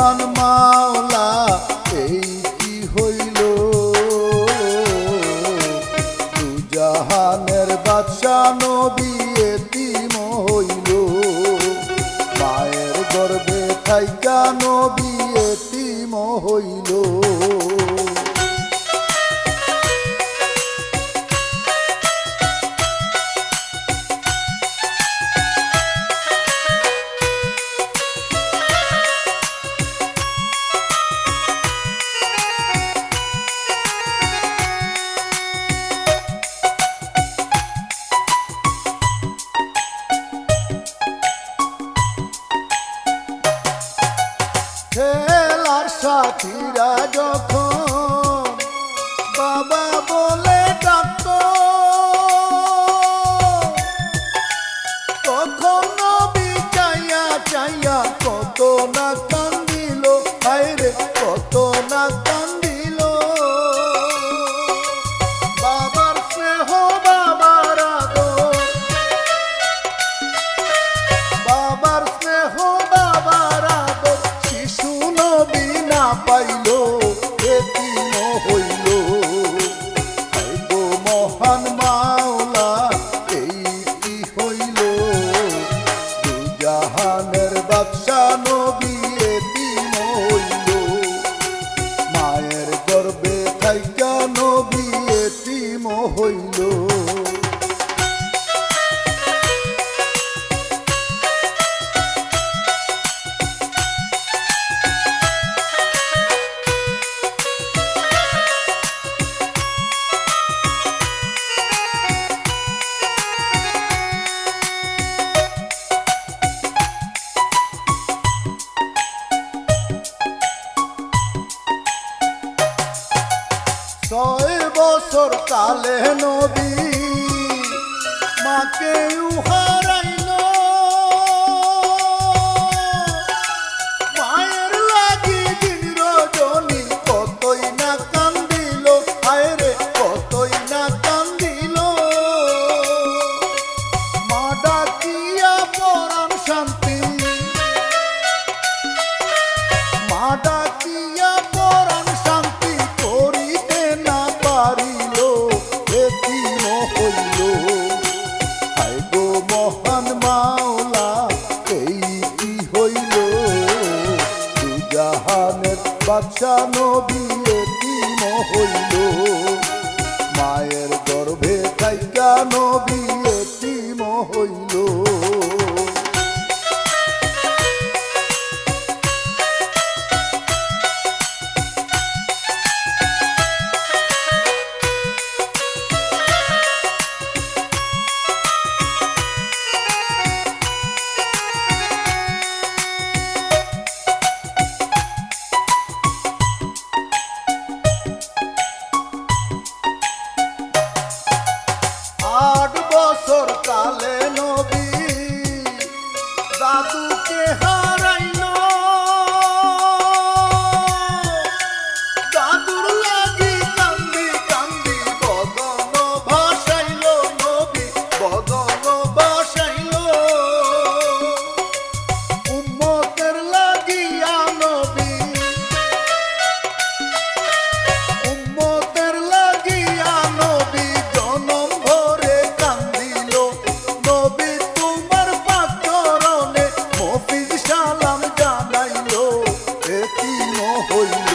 মহান মাওলা এই কি হইল দুজাহানের বাদশা নবী এতিম হইল মায়ের গর্ভে থাইকা নবী এতিম হইল খেলার সাথীরা যখন বাবা বলে ডাকতো তখন নবী চাইয়া চাইয়া কত না কান্দিল হায়রে কত না কান্দিল বাবার স্নেহ বাবার আদর বাবার স্নেহ বাবার আদর শিশু নবী না পাইল এতিম হইল গো মহান মাওলা এই কি হইল দুজাহানের বাদশা নবী এতিম হইল মায়ের গর্ভে থাইকা নবী এতিম হইল ছয় বছর কালে নবী মাকে হারাইল মায়ের লাগি দিন রজনী কতই না কান্দিল হায়রে কতই না কান্দিল মা ডাকিয়া পরাণ শান্তি মা ডাকিয়া পরাণ শান্তি করিতে না পারিল এতিম হইল হায় গো মহান মাওলা এই কি হইল দুজাহানের বাদশা নবী এতিম হইল মায়ের গর্ভে থাইকা নবী এতিম হইল কালে নবী দাদুকে হারাইল দাদুর লাগি কান্দি কান্দি বদন ভাসাইল নবী বদন ভাসাইল উম্মতের লাগিয়া নবী উম্মতের লাগিয়া নবী জনম ভরে কান্দিল নবী তোমার পাচরণে মফিজ সালাম জানাইল এতিম হইল।